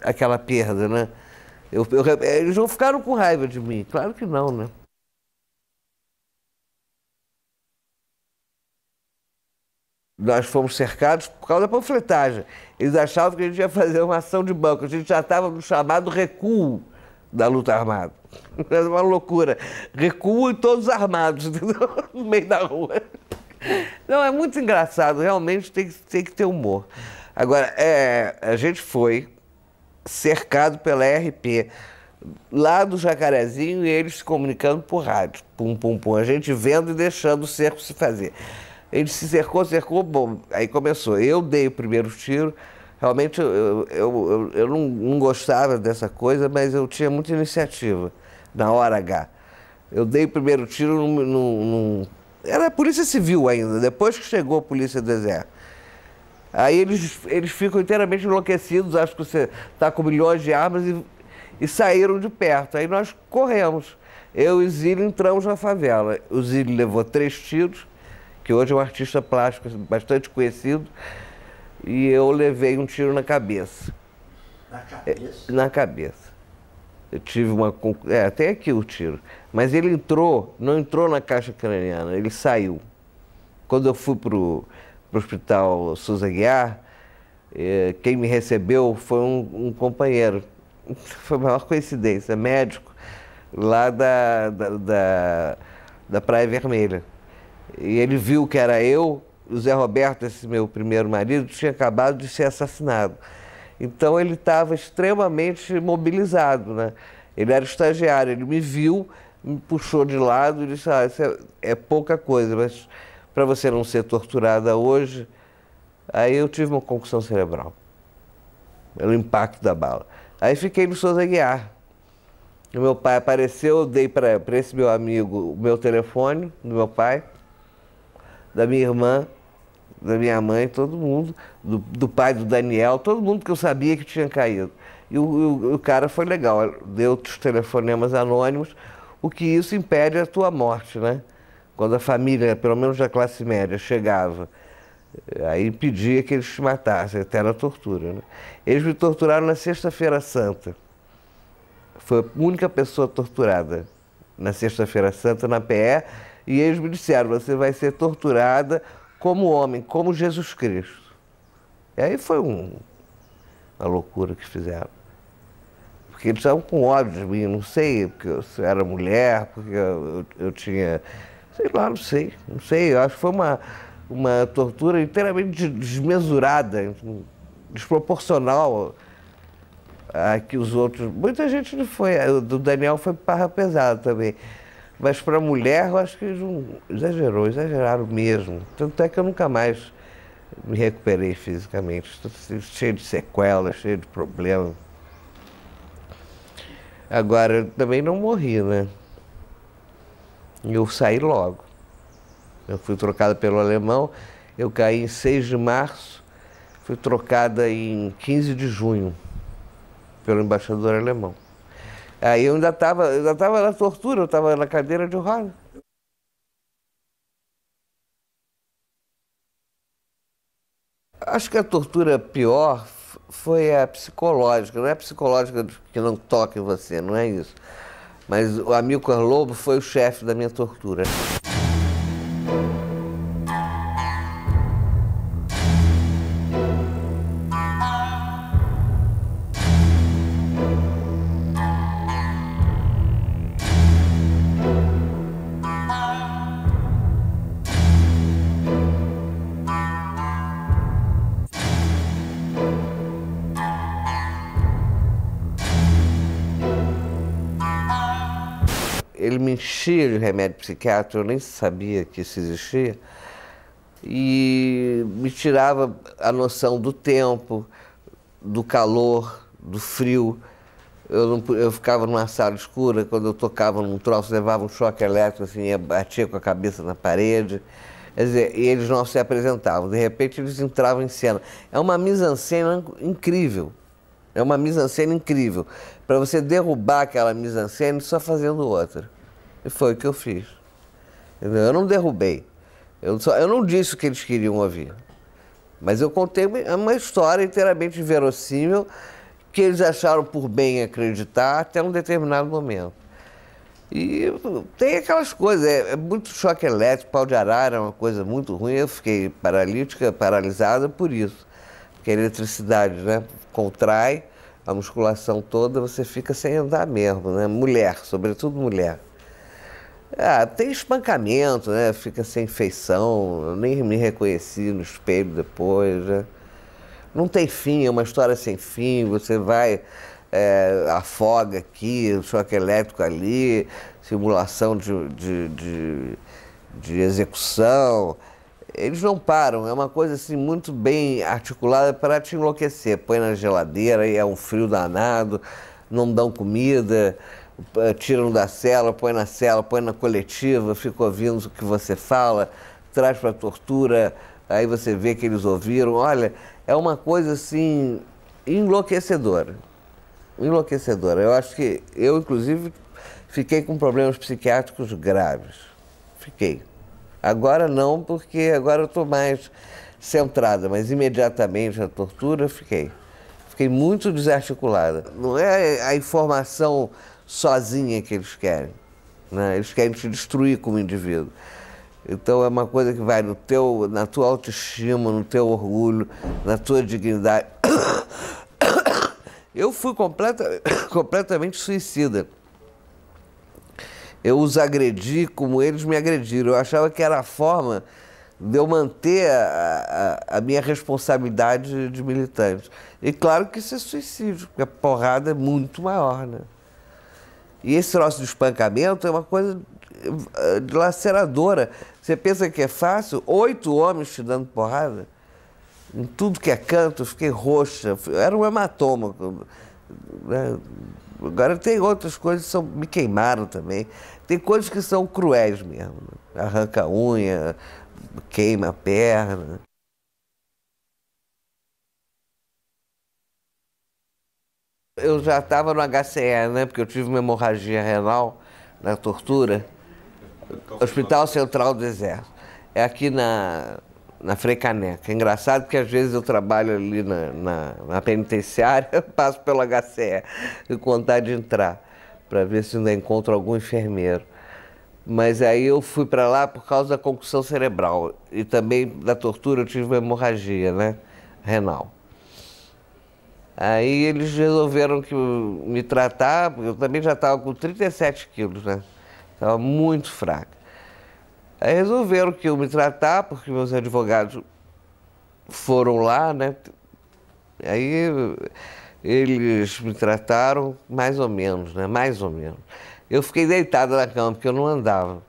aquela perda, né? Eles não ficaram com raiva de mim, claro que não, né? Nós fomos cercados por causa da panfletagem. Eles achavam que a gente ia fazer uma ação de banco. A gente já estava no chamado recuo da luta armada. Era uma loucura. Recuo e todos armados, entendeu? No meio da rua. Não, é muito engraçado. Realmente tem que ter humor. Agora, a gente foi cercado pela RP lá do Jacarezinho e eles se comunicando por rádio. Pum, pum, pum. A gente vendo e deixando o cerco se fazer. Ele se cercou, bom, aí começou. Eu dei o primeiro tiro. Realmente eu não gostava dessa coisa, mas eu tinha muita iniciativa na hora H. Eu dei o primeiro tiro era a Polícia Civil ainda, depois que chegou a Polícia do Exército. Aí eles ficam inteiramente enlouquecidos, acham que você está com milhões de armas e saíram de perto. Aí nós corremos. Eu e o Zílio entramos na favela. O Zílio levou 3 tiros, que hoje é um artista plástico bastante conhecido, e eu levei um tiro na cabeça. Na cabeça? Na cabeça. Eu tive tem aqui o tiro. Mas ele não entrou na caixa craniana, ele saiu. Quando eu fui pro Hospital Souza Aguiar, quem me recebeu foi um companheiro. Foi a maior coincidência, médico, lá da Praia Vermelha. E ele viu que era eu, o Zé Roberto, esse meu primeiro marido, tinha acabado de ser assassinado. Então ele estava extremamente mobilizado, né? Ele era estagiário, ele me viu, me puxou de lado e disse: isso é pouca coisa, mas para você não ser torturada hoje. Aí eu tive uma concussão cerebral, pelo impacto da bala. Aí fiquei no Souza Aguiar. O meu pai apareceu, eu dei para esse meu amigo o meu telefone, do meu pai, da minha irmã, da minha mãe, todo mundo, do pai do Daniel, todo mundo que eu sabia que tinha caído. E o cara foi legal, deu os telefonemas anônimos, o que isso impede a tua morte, né? Quando a família, pelo menos da classe média, chegava Aí pedia que eles te matassem, até na tortura, né? Eles me torturaram na Sexta-feira Santa. Foi a única pessoa torturada na Sexta-feira Santa, na PE, e eles me disseram, você vai ser torturada como homem, como Jesus Cristo. E aí foi uma loucura que fizeram. Porque eles estavam com ódio de mim, não sei, porque eu era mulher, porque eu tinha, sei lá, não sei, eu acho que foi uma tortura inteiramente desmesurada, desproporcional a que os outros... Muita gente não foi, o do Daniel foi barra pesada também, mas para a mulher eu acho que eles exageraram mesmo. Tanto é que eu nunca mais me recuperei fisicamente, estou cheio de sequelas, cheio de problemas. Agora, eu também não morri, né? Eu saí logo. Eu fui trocada pelo alemão, eu caí em 6 de março, fui trocada em 15 de junho pelo embaixador alemão. Aí eu ainda estava na tortura, eu estava na cadeira de roda. Acho que a tortura pior foi a psicológica. Não é a psicológica que não toca em você, não é isso. Mas o Amilcar Lobo foi o chefe da minha tortura. Ele me enchia de remédio psiquiátrico, eu nem sabia que isso existia, e me tirava a noção do tempo, do calor, do frio. Eu ficava numa sala escura, quando eu tocava num troço, levava um choque elétrico, assim, batia com a cabeça na parede. Quer dizer, e eles não se apresentavam, de repente eles entravam em cena. É uma mise-en-scène incrível. É uma mise-en-scène incrível, para você derrubar aquela mise-en-scène só fazendo outra. E foi o que eu fiz. Entendeu? Eu não derrubei. Eu não disse o que eles queriam ouvir. Mas eu contei uma história inteiramente verossímil que eles acharam por bem acreditar até um determinado momento. E tem aquelas coisas, é muito choque elétrico, pau de arara é uma coisa muito ruim. Eu fiquei paralisada por isso. Porque a eletricidade, né, contrai a musculação toda, você fica sem andar mesmo, né? Mulher, sobretudo mulher. Tem espancamento, né? Fica sem feição, eu nem me reconheci no espelho depois, né? Não tem fim, é uma história sem fim, você vai, afoga aqui, choque elétrico ali, simulação de execução. Eles não param, é uma coisa assim muito bem articulada para te enlouquecer. Põe na geladeira e é um frio danado, não dão comida, tiram da cela, põe na cela, põe na coletiva, fica ouvindo o que você fala, traz para a tortura, aí você vê que eles ouviram. Olha, é uma coisa assim enlouquecedora. Enlouquecedora. Eu acho que eu, inclusive, fiquei com problemas psiquiátricos graves. Fiquei. Agora não, porque agora eu estou mais centrada, mas imediatamente na tortura fiquei. Fiquei muito desarticulada. Não é a informação sozinha que eles querem, né? Eles querem te destruir como indivíduo. Então é uma coisa que vai na tua autoestima, no teu orgulho, na tua dignidade. Eu fui completamente suicida. Eu os agredi como eles me agrediram. Eu achava que era a forma de eu manter a minha responsabilidade de militante. E claro que isso é suicídio, porque a porrada é muito maior, né? E esse troço de espancamento é uma coisa dilaceradora. Você pensa que é fácil? 8 homens te dando porrada. Em tudo que é canto, eu fiquei roxa. Era um hematoma. Agora tem outras coisas que me queimaram também. Tem coisas que são cruéis mesmo. Arranca a unha, queima a perna. Eu já estava no HCE, né? Porque eu tive uma hemorragia renal na tortura. Hospital Central do Exército. É aqui na Frei Caneca. É engraçado que às vezes eu trabalho ali na penitenciária, eu passo pelo HCE com vontade de entrar, para ver se ainda encontro algum enfermeiro. Mas aí eu fui para lá por causa da concussão cerebral e também da tortura, eu tive uma hemorragia, né, renal. Aí eles resolveram me tratar, porque eu também já estava com 37 quilos, né, estava muito fraca. Aí resolveram que eu me tratar, porque meus advogados foram lá, né, aí eles me trataram mais ou menos, né, mais ou menos. Eu fiquei deitado na cama, porque eu não andava.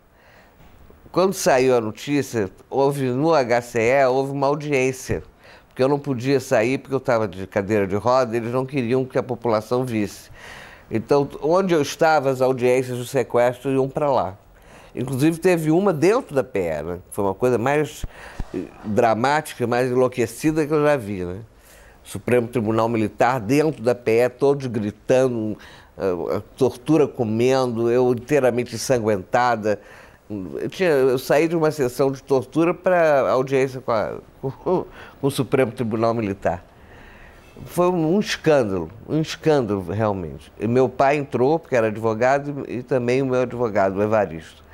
Quando saiu a notícia, no HCE, houve uma audiência, porque eu não podia sair, porque eu estava de cadeira de roda, eles não queriam que a população visse. Então, onde eu estava, as audiências do sequestro iam para lá. Inclusive, teve uma dentro da PE, né? Foi uma coisa mais dramática, mais enlouquecida que eu já vi, né? Supremo Tribunal Militar, dentro da PE, todos gritando, tortura comendo, eu inteiramente ensanguentada. Eu saí de uma sessão de tortura para audiência com o Supremo Tribunal Militar. Foi um escândalo realmente. E meu pai entrou, porque era advogado, e também o meu advogado, o Evaristo.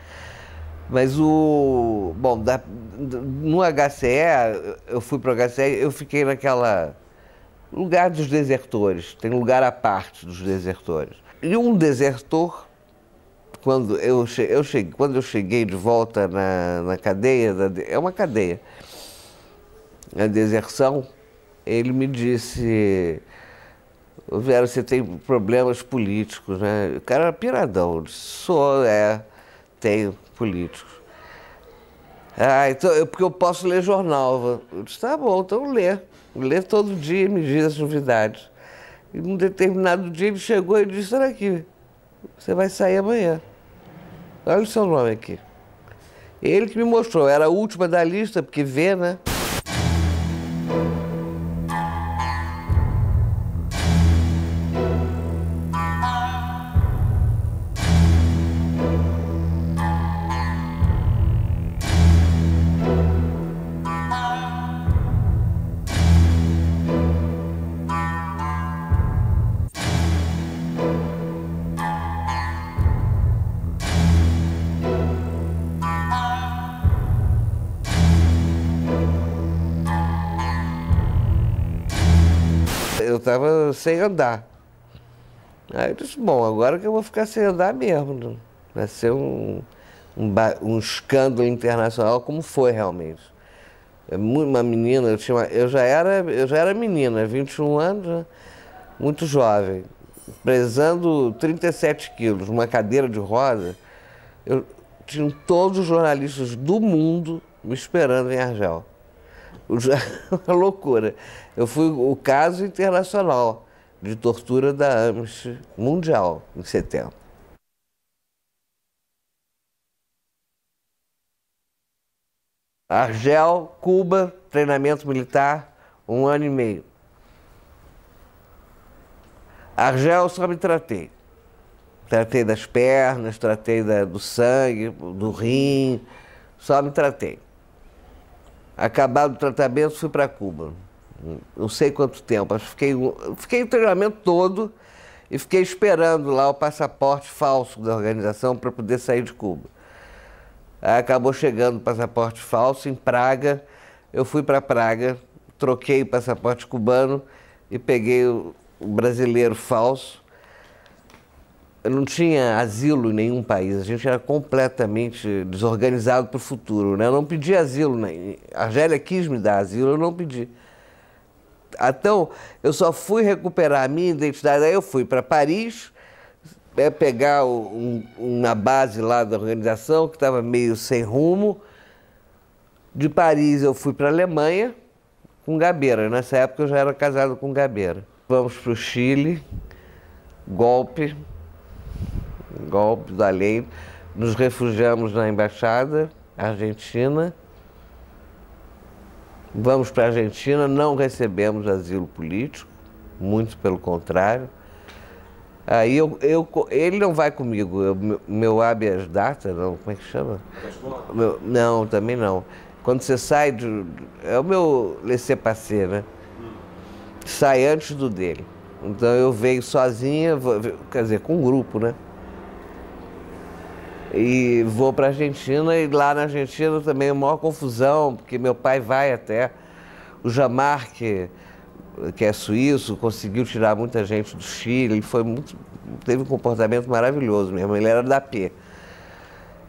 Mas no HCE, eu fui para o HCE, eu fiquei naquela lugar dos desertores, tem lugar à parte dos desertores. E um desertor, quando eu cheguei de volta na cadeia, é uma cadeia, a deserção, ele me disse: Vera, você tem problemas políticos, né? O cara era piradão, eu disse: tenho políticos. Então, porque eu posso ler jornal. Eu disse: tá bom, então lê. Lê todo dia e me diz as novidades. E num determinado dia ele chegou e disse: olha aqui, você vai sair amanhã. Olha o seu nome aqui. Ele que me mostrou, era a última da lista, porque vê, né? Eu estava sem andar. Aí eu disse: bom, agora que eu vou ficar sem andar mesmo. Vai ser um escândalo internacional, como foi realmente. Uma menina, eu já era menina, 21 anos, né? Muito jovem, pesando 37 quilos, numa cadeira de roda. Tinham todos os jornalistas do mundo me esperando em Argel. Uma loucura. Eu fui o caso internacional de tortura da Amnistia Mundial, em 70. Argel, Cuba, treinamento militar, 1 ano e meio. Argel, só me tratei. Tratei das pernas, tratei do sangue, do rim, só me tratei. Acabado o tratamento, fui para Cuba. Não sei quanto tempo, mas fiquei o treinamento todo e fiquei esperando lá o passaporte falso da organização para poder sair de Cuba. Aí acabou chegando o passaporte falso em Praga. Eu fui para Praga, troquei o passaporte cubano e peguei o brasileiro falso. Eu não tinha asilo em nenhum país, a gente era completamente desorganizado para o futuro, né? Eu não pedi asilo, né? A Argélia quis me dar asilo, eu não pedi. Então, eu só fui recuperar a minha identidade, aí eu fui para Paris, pegar uma base lá da organização, que estava meio sem rumo. De Paris eu fui para a Alemanha, com Gabeira. Nessa época eu já era casado com Gabeira. Vamos para o Chile, golpe da lei, nos refugiamos na embaixada argentina, vamos para a Argentina, não recebemos asilo político, muito pelo contrário. Aí ele não vai comigo, meu habeas data, não, como é que chama? Não, também não. Quando você sai é o meu laissez-passer, né? Sai antes do dele. Então eu venho sozinha, quer dizer, com um grupo, né? E vou para a Argentina, e lá na Argentina também é a maior confusão, porque meu pai vai até. O Jamar, que é suíço, conseguiu tirar muita gente do Chile, ele teve um comportamento maravilhoso mesmo, ele era da P.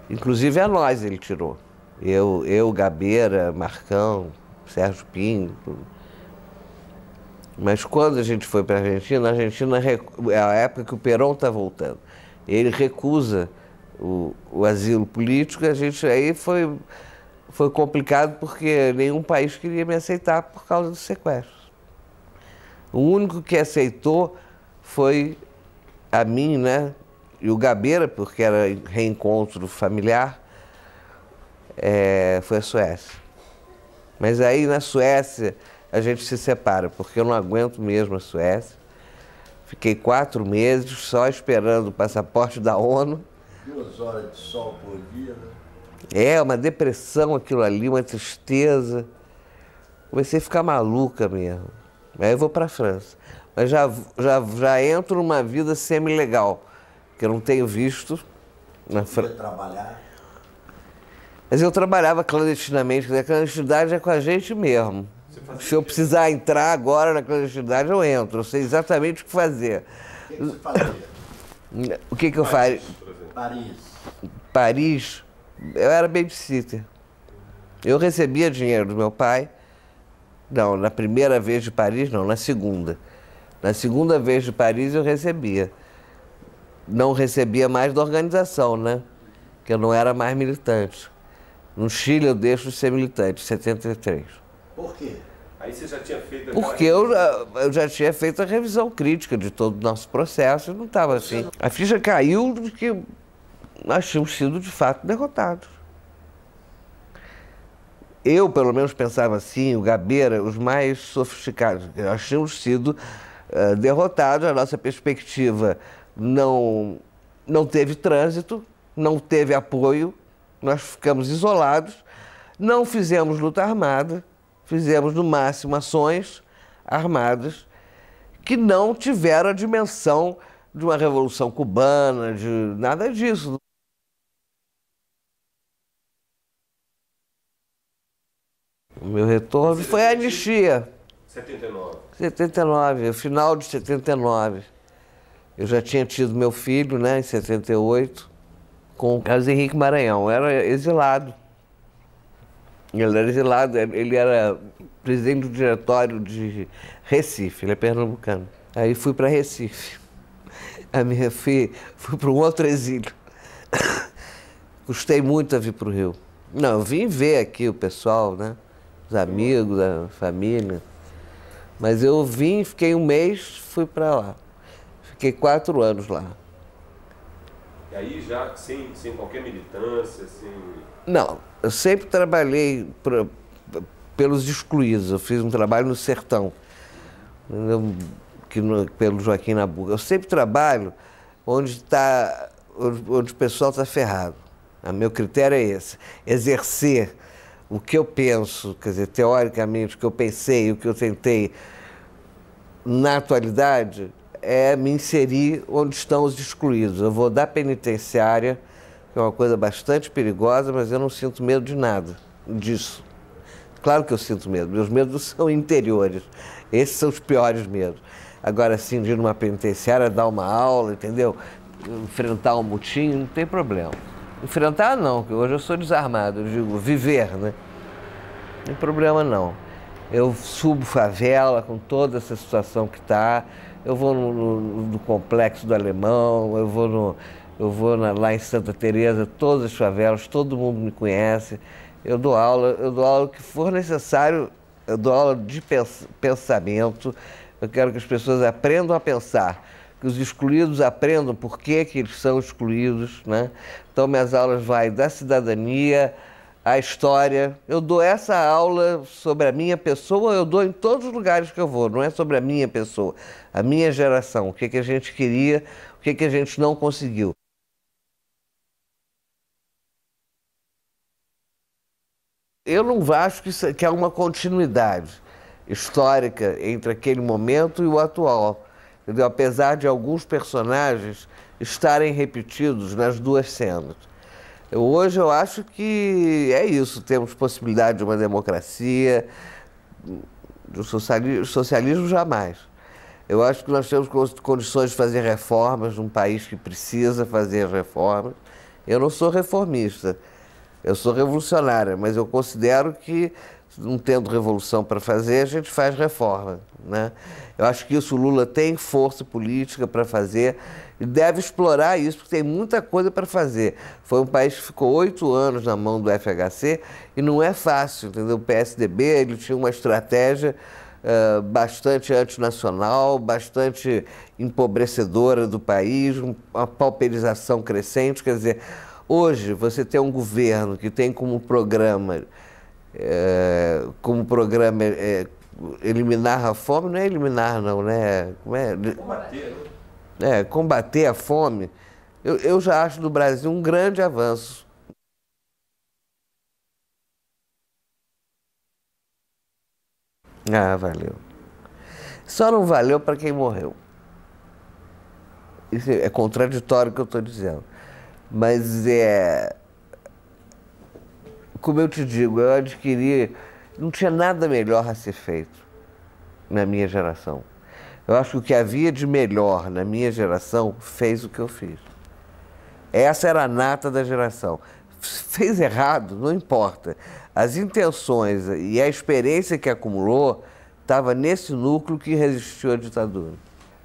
Inclusive a nós ele tirou. Eu, Gabeira, Marcão, Sérgio Pinho. Mas quando a gente foi para a Argentina é a época que o Perón está voltando. Ele recusa o asilo político, aí foi complicado porque nenhum país queria me aceitar por causa do sequestro. O único que aceitou foi a mim, né? E o Gabeira, porque era reencontro familiar, foi a Suécia. Mas aí na Suécia a gente se separa, porque eu não aguento mesmo a Suécia. Fiquei 4 meses só esperando o passaporte da ONU. 2 horas de sol por dia, né? É, uma depressão aquilo ali, uma tristeza. Comecei a ficar maluca mesmo. Aí eu vou para a França. Mas já entro numa vida semi-legal, que eu não tenho visto na França. Trabalhar? Mas eu trabalhava clandestinamente, a clandestinidade é com a gente mesmo. Se eu precisar entrar agora na clandestinidade, eu entro. Eu sei exatamente o que fazer. O que você fazia? O que eu faria? Paris. Paris, eu era babysitter. Eu recebia dinheiro do meu pai. Não, na primeira vez de Paris, não, na segunda. Na segunda vez de Paris eu recebia. Não recebia mais da organização, né? Que eu não era mais militante. No Chile eu deixo de ser militante, em 73. Por quê? Aí você já tinha feito... Porque eu já tinha feito a revisão crítica de todo o nosso processo e não estava assim. A ficha caiu de que nós tínhamos sido, de fato, derrotados. Eu, pelo menos, pensava assim, o Gabeira, os mais sofisticados, nós tínhamos sido derrotados, a nossa perspectiva não teve trânsito, não teve apoio, nós ficamos isolados, não fizemos luta armada, fizemos, no máximo, ações armadas que não tiveram a dimensão de uma revolução cubana, de nada disso. O meu retorno foi a anistia. 79. 79, final de 79. Eu já tinha tido meu filho, né, em 78, com o Carlos Henrique Maranhão. Eu era exilado. Ele era exilado, ele era presidente do diretório de Recife, ele é pernambucano. Aí fui para Recife. Fui para um outro exílio. Custei muito a vir para o Rio. Não, eu vim ver aqui o pessoal, né? Os amigos, a família. Mas eu vim, fiquei 1 mês, fui para lá. Fiquei 4 anos lá. E aí já sem qualquer militância, sem... Não, eu sempre trabalhei pelos excluídos. Eu fiz um trabalho no sertão, pelo Joaquim Nabuco. Eu sempre trabalho onde o pessoal está ferrado. O meu critério é esse, exercer o que eu penso, quer dizer, teoricamente, o que eu pensei, o que eu tentei na atualidade, é me inserir onde estão os excluídos. Eu vou da penitenciária, que é uma coisa bastante perigosa, mas eu não sinto medo de nada disso. Claro que eu sinto medo, meus medos são interiores. Esses são os piores medos. Agora, assim, de ir numa penitenciária, dar uma aula, entendeu? Enfrentar um mutim, não tem problema. Enfrentar não, porque hoje eu sou desarmado, eu digo viver, né? Não tem problema não. Eu subo favela com toda essa situação que está, eu vou no Complexo do Alemão, eu vou lá em Santa Teresa, todas as favelas, todo mundo me conhece. Eu dou aula o que for necessário, eu dou aula de pensamento. Eu quero que as pessoas aprendam a pensar, que os excluídos aprendam por que eles são excluídos, né? Então, minhas aulas vão da cidadania à história. Eu dou essa aula sobre a minha pessoa, eu dou em todos os lugares que eu vou, não é sobre a minha pessoa, a minha geração, o que a gente queria, o que a gente não conseguiu. Eu não acho que há uma continuidade histórica entre aquele momento e o atual, entendeu? Apesar de alguns personagens estarem repetidos nas duas cenas. Hoje eu acho que é isso, temos possibilidade de uma democracia, do socialismo jamais. Eu acho que nós temos condições de fazer reformas num país que precisa fazer reformas. Eu não sou reformista, eu sou revolucionária, mas eu considero que, não tendo revolução para fazer, a gente faz reforma, né? Eu acho que isso o Lula tem força política para fazer e deve explorar isso, porque tem muita coisa para fazer. Foi um país que ficou 8 anos na mão do FHC e não é fácil, entendeu? O PSDB ele tinha uma estratégia bastante antinacional, bastante empobrecedora do país, uma pauperização crescente. Quer dizer, hoje você tem um governo que tem como programa eliminar a fome, não é eliminar não, né? Combater, né? Combater a fome, eu já acho no Brasil um grande avanço. Ah, valeu. Só não valeu para quem morreu. Isso é contraditório o que eu estou dizendo. Mas como eu te digo, eu adquiri, não tinha nada melhor a ser feito na minha geração. Eu acho que o que havia de melhor na minha geração fez o que eu fiz. Essa era a nata da geração. Fez errado, não importa. As intenções e a experiência que acumulou estava nesse núcleo que resistiu à ditadura.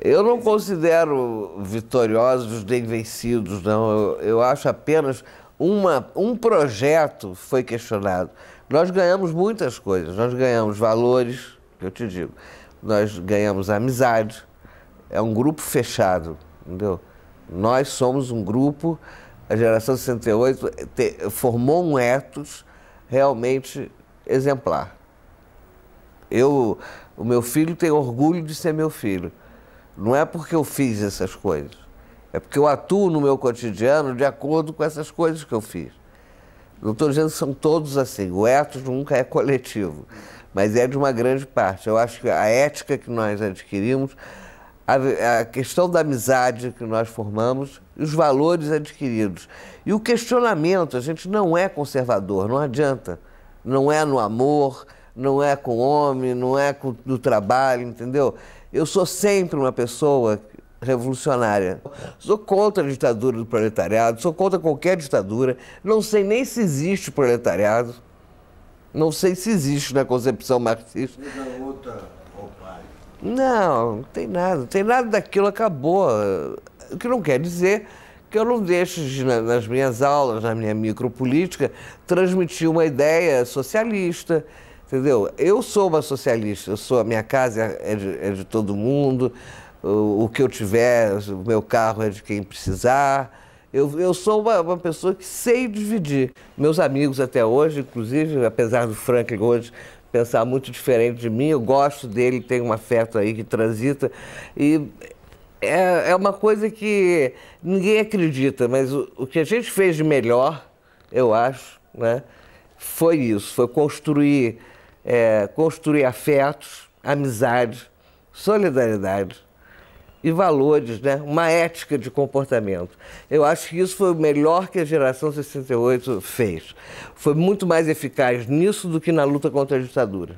Eu não considero vitoriosos nem vencidos, não. Eu acho apenas um projeto foi questionado. Nós ganhamos muitas coisas. Nós ganhamos valores, que eu te digo. Nós ganhamos amizade. É um grupo fechado, entendeu? Nós somos um grupo, a geração 68 formou um ethos realmente exemplar. O meu filho tem orgulho de ser meu filho. Não é porque eu fiz essas coisas, é porque eu atuo no meu cotidiano de acordo com essas coisas que eu fiz. Não estou dizendo que são todos assim, o ethos nunca é coletivo, mas é de uma grande parte. Eu acho que a ética que nós adquirimos, a questão da amizade que nós formamos, os valores adquiridos. E o questionamento, a gente não é conservador, não adianta. Não é no amor, não é com o homem, não é no trabalho, entendeu? Eu sou sempre uma pessoa revolucionária. Sou contra a ditadura do proletariado, sou contra qualquer ditadura. Não sei nem se existe proletariado. Não sei se existe na concepção marxista. Não, não tem nada daquilo, acabou. O que não quer dizer que eu não deixo, nas minhas aulas, na minha micropolítica, transmitir uma ideia socialista, entendeu? Eu sou uma socialista, a minha casa é de todo mundo, o que eu tiver, o meu carro é de quem precisar. Eu sou uma pessoa que sei dividir. Meus amigos até hoje, inclusive, apesar do Franklin hoje pensar muito diferente de mim, eu gosto dele, tem um afeto aí que transita. E é uma coisa que ninguém acredita, mas o que a gente fez de melhor, eu acho, né, foi isso, foi construir afetos, amizade, solidariedade e valores, né, uma ética de comportamento. Eu acho que isso foi o melhor que a geração 68 fez. Foi muito mais eficaz nisso do que na luta contra a ditadura.